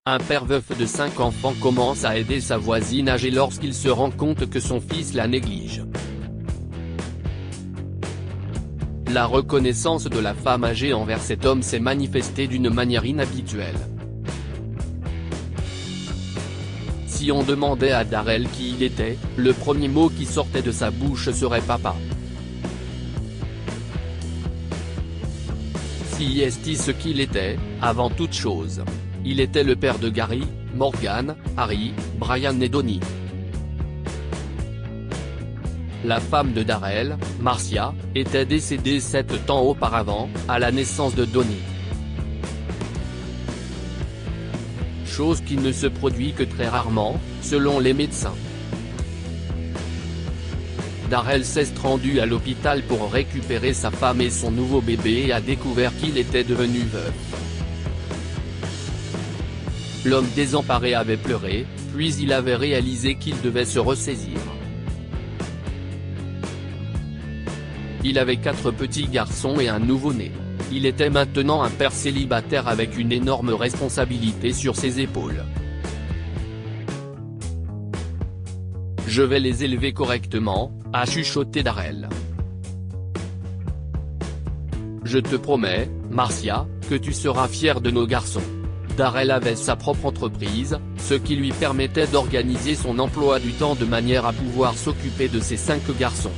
Un père veuf de 5 enfants commence à aider sa voisine âgée lorsqu'il se rend compte que son fils la néglige. La reconnaissance de la femme âgée envers cet homme s'est manifestée d'une manière inhabituelle. Si on demandait à Darrell qui il était, le premier mot qui sortait de sa bouche serait papa. Si est ce qu'il était, avant toute chose. Il était le père de Gary, Morgan, Harry, Brian et Donnie. La femme de Darrell, Marcia, était décédée 7 ans auparavant, à la naissance de Donnie. Chose qui ne se produit que très rarement, selon les médecins. Darrell s'est rendu à l'hôpital pour récupérer sa femme et son nouveau bébé et a découvert qu'il était devenu veuf. L'homme désemparé avait pleuré, puis il avait réalisé qu'il devait se ressaisir. Il avait 4 petits garçons et un nouveau-né. Il était maintenant un père célibataire avec une énorme responsabilité sur ses épaules. « Je vais les élever correctement », a chuchoté Darrell. « Je te promets, Marcia, que tu seras fière de nos garçons. » Darrell avait sa propre entreprise, ce qui lui permettait d'organiser son emploi du temps de manière à pouvoir s'occuper de ses 5 garçons.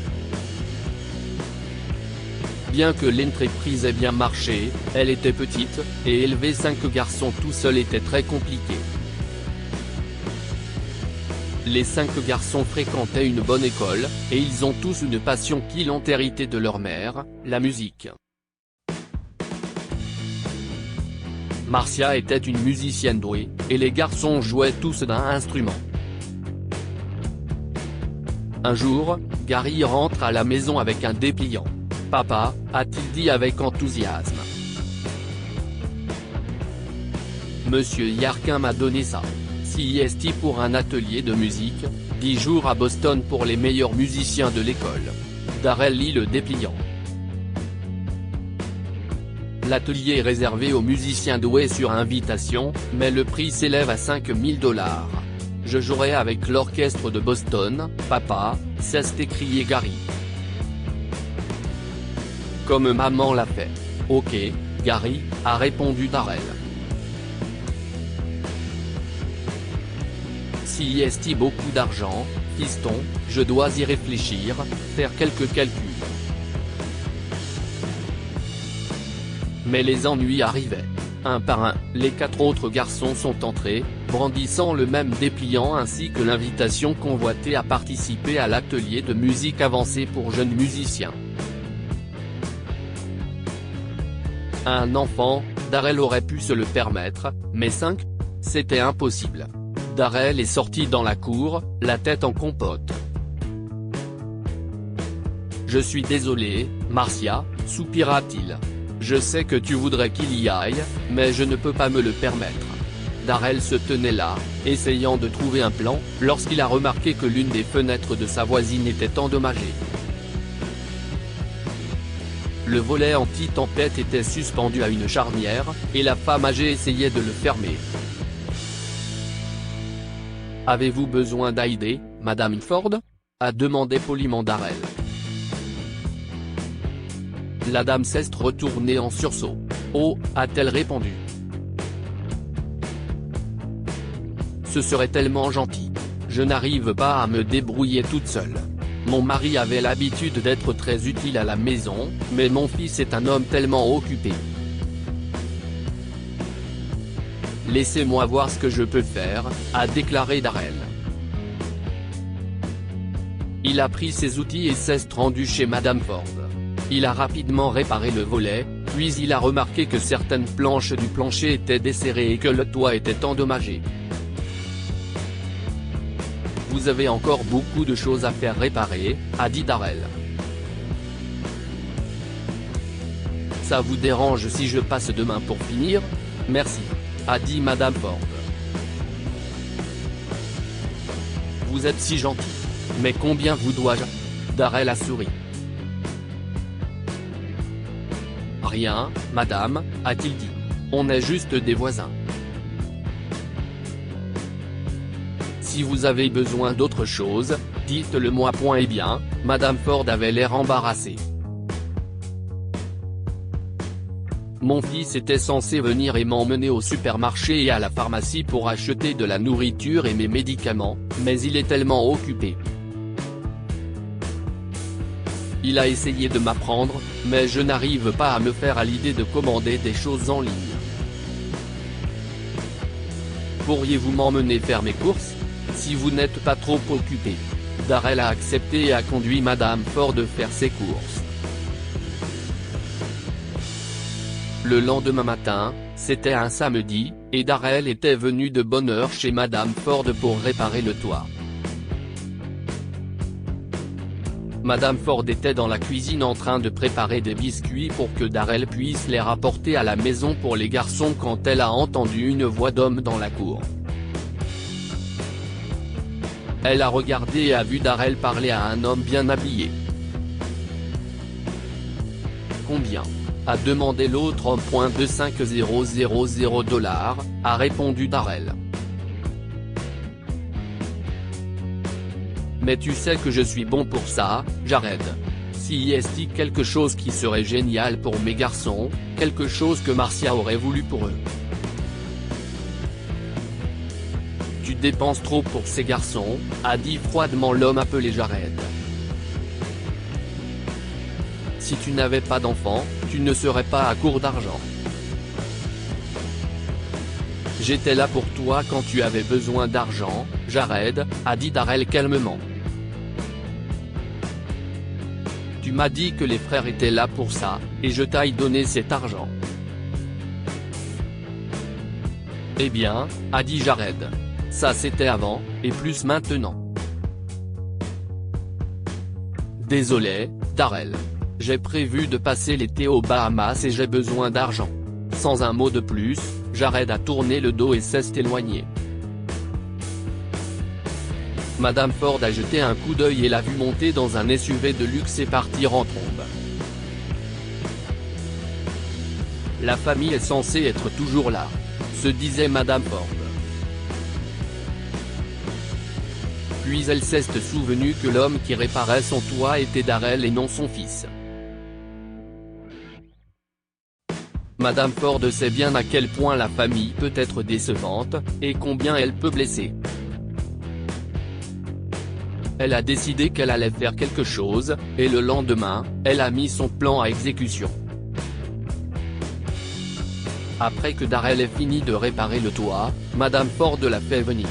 Bien que l'entreprise ait bien marché, elle était petite, et élever 5 garçons tout seul était très compliqué. Les 5 garçons fréquentaient une bonne école, et ils ont tous une passion qu'ils ont héritée de leur mère, la musique. Marcia était une musicienne douée, et les garçons jouaient tous d'un instrument. Un jour, Gary rentre à la maison avec un dépliant. « Papa », a-t-il dit avec enthousiasme. « Monsieur Yarkin m'a donné ça. CIST pour un atelier de musique, 10 jours à Boston pour les meilleurs musiciens de l'école. » Darrell lit le dépliant. L'atelier est réservé aux musiciens doués sur invitation, mais le prix s'élève à 5 000 $. Je jouerai avec l'orchestre de Boston, papa, s'est écrié Gary. Comme maman l'a fait. Ok, Gary, a répondu Darrell. Si est beaucoup d'argent, fiston, je dois y réfléchir, faire quelques calculs. Mais les ennuis arrivaient. Un par un, les 4 autres garçons sont entrés, brandissant le même dépliant ainsi que l'invitation convoitée à participer à l'atelier de musique avancée pour jeunes musiciens. Un enfant, Darrell aurait pu se le permettre, mais 5 ? C'était impossible. Darrell est sorti dans la cour, la tête en compote. « Je suis désolé, Marcia, soupira-t-il. Je sais que tu voudrais qu'il y aille, mais je ne peux pas me le permettre. » Darrell se tenait là, essayant de trouver un plan, lorsqu'il a remarqué que l'une des fenêtres de sa voisine était endommagée. Le volet anti-tempête était suspendu à une charnière, et la femme âgée essayait de le fermer. « Avez-vous besoin d'aider, Madame Ford ?» a demandé poliment Darrell. La dame s'est retournée en sursaut. « Oh » a-t-elle répondu. « Ce serait tellement gentil. Je n'arrive pas à me débrouiller toute seule. Mon mari avait l'habitude d'être très utile à la maison, mais mon fils est un homme tellement occupé. Laissez-moi voir ce que je peux faire, » a déclaré Darrell. Il a pris ses outils et s'est rendu chez Madame Ford. Il a rapidement réparé le volet, puis il a remarqué que certaines planches du plancher étaient desserrées et que le toit était endommagé. « Vous avez encore beaucoup de choses à faire réparer, » a dit Darrell. « Ça vous dérange si je passe demain pour finir ? Merci, » a dit Madame Ford. « Vous êtes si gentil. Mais combien vous dois-je ? » Darrell a souri. « Rien, madame, a-t-il dit. On est juste des voisins. » Si vous avez besoin d'autre chose, dites-le moi. Eh bien, Madame Ford avait l'air embarrassée. Mon fils était censé venir et m'emmener au supermarché et à la pharmacie pour acheter de la nourriture et mes médicaments, mais il est tellement occupé. Il a essayé de m'apprendre, mais je n'arrive pas à me faire à l'idée de commander des choses en ligne. Pourriez-vous m'emmener faire mes courses, si vous n'êtes pas trop occupé? Darrell a accepté et a conduit Madame Ford faire ses courses. Le lendemain matin, c'était un samedi, et Darrell était venu de bonne heure chez Madame Ford pour réparer le toit. Madame Ford était dans la cuisine en train de préparer des biscuits pour que Darrell puisse les rapporter à la maison pour les garçons quand elle a entendu une voix d'homme dans la cour. Elle a regardé et a vu Darrell parler à un homme bien habillé. Combien ? A demandé l'autre homme. $25000, a répondu Darrell. Mais tu sais que je suis bon pour ça, Jared. Si est-il quelque chose qui serait génial pour mes garçons, quelque chose que Marcia aurait voulu pour eux. Tu dépenses trop pour ces garçons, a dit froidement l'homme appelé Jared. Si tu n'avais pas d'enfant, tu ne serais pas à court d'argent. J'étais là pour toi quand tu avais besoin d'argent, Jared, a dit Darrell calmement. Tu m'as dit que les frères étaient là pour ça, et je t'ai donné cet argent. Eh bien, a dit Jared. Ça c'était avant, et plus maintenant. Désolé, Darrell. J'ai prévu de passer l'été aux Bahamas et j'ai besoin d'argent. Sans un mot de plus, Jared a tourné le dos et s'est éloigné. Madame Ford a jeté un coup d'œil et l'a vu monter dans un SUV de luxe et partir en trombe. La famille est censée être toujours là, se disait Madame Ford. Puis elle s'est souvenue que l'homme qui réparait son toit était Darrell et non son fils. Madame Ford sait bien à quel point la famille peut être décevante, et combien elle peut blesser. Elle a décidé qu'elle allait faire quelque chose, et le lendemain, elle a mis son plan à exécution. Après que Darrell ait fini de réparer le toit, Madame Ford l'a fait venir.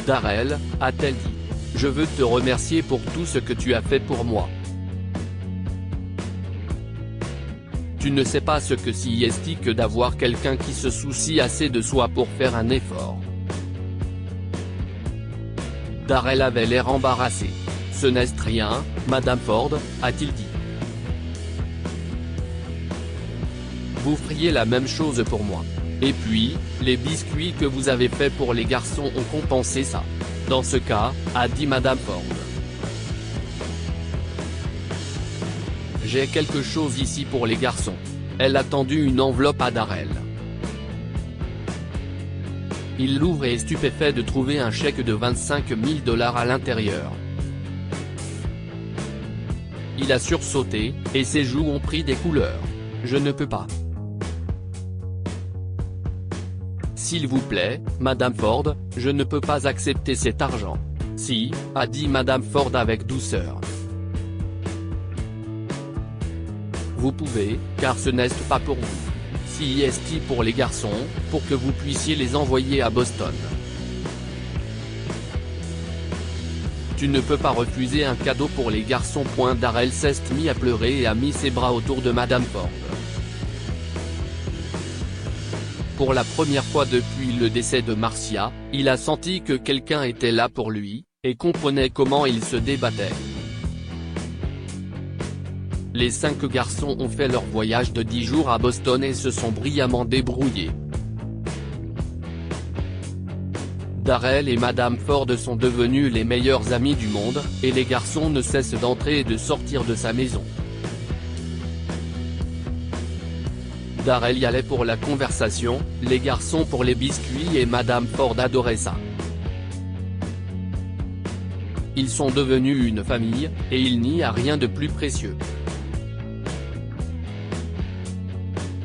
Darrell, a-t-elle dit, je veux te remercier pour tout ce que tu as fait pour moi. Tu ne sais pas ce que c'est que d'avoir quelqu'un qui se soucie assez de soi pour faire un effort. Darrell avait l'air embarrassé. Ce n'est rien, Madame Ford, a-t-il dit. Vous feriez la même chose pour moi. Et puis, les biscuits que vous avez faits pour les garçons ont compensé ça. Dans ce cas, a dit Madame Ford. J'ai quelque chose ici pour les garçons. Elle a tendu une enveloppe à Darrell. Il l'ouvre et est stupéfait de trouver un chèque de $25 000 à l'intérieur. Il a sursauté, et ses joues ont pris des couleurs. Je ne peux pas. S'il vous plaît, Madame Ford, je ne peux pas accepter cet argent. Si, a dit Madame Ford avec douceur. Vous pouvez, car ce n'est pas pour vous. Si est pour les garçons, pour que vous puissiez les envoyer à Boston. Tu ne peux pas refuser un cadeau pour les garçons. Darrell s'est mis à pleurer et a mis ses bras autour de Madame Ford. Pour la première fois depuis le décès de Marcia, il a senti que quelqu'un était là pour lui, et comprenait comment il se débattait. Les 5 garçons ont fait leur voyage de 10 jours à Boston et se sont brillamment débrouillés. Darrell et Madame Ford sont devenus les meilleurs amis du monde, et les garçons ne cessent d'entrer et de sortir de sa maison. Darrell y allait pour la conversation, les garçons pour les biscuits et Madame Ford adorait ça. Ils sont devenus une famille, et il n'y a rien de plus précieux.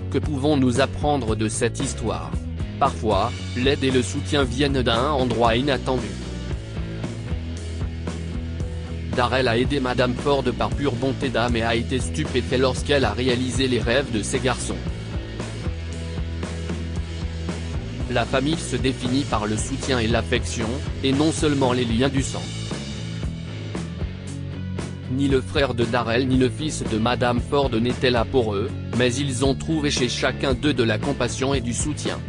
Que pouvons-nous apprendre de cette histoire? Parfois, l'aide et le soutien viennent d'un endroit inattendu. Darrell a aidé Madame Ford par pure bonté d'âme et a été stupéfait lorsqu'elle a réalisé les rêves de ses garçons. La famille se définit par le soutien et l'affection, et non seulement les liens du sang. Ni le frère de Darrell ni le fils de Madame Ford n'étaient là pour eux, mais ils ont trouvé chez chacun d'eux de la compassion et du soutien.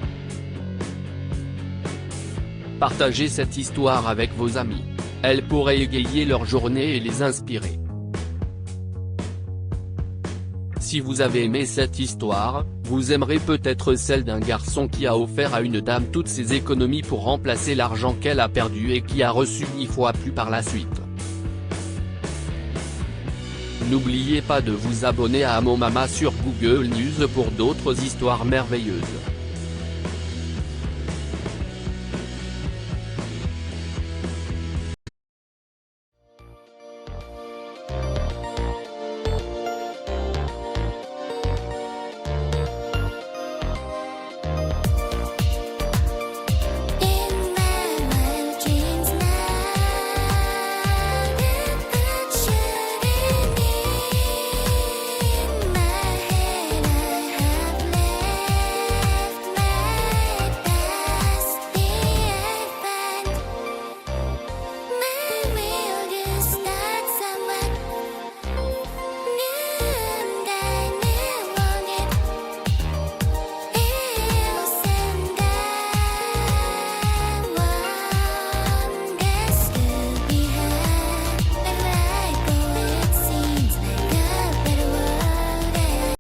Partagez cette histoire avec vos amis. Elle pourrait égayer leur journée et les inspirer. Si vous avez aimé cette histoire, vous aimerez peut-être celle d'un garçon qui a offert à une dame toutes ses économies pour remplacer l'argent qu'elle a perdu et qui a reçu 10 fois plus par la suite. N'oubliez pas de vous abonner à Amo Mama sur Google News pour d'autres histoires merveilleuses.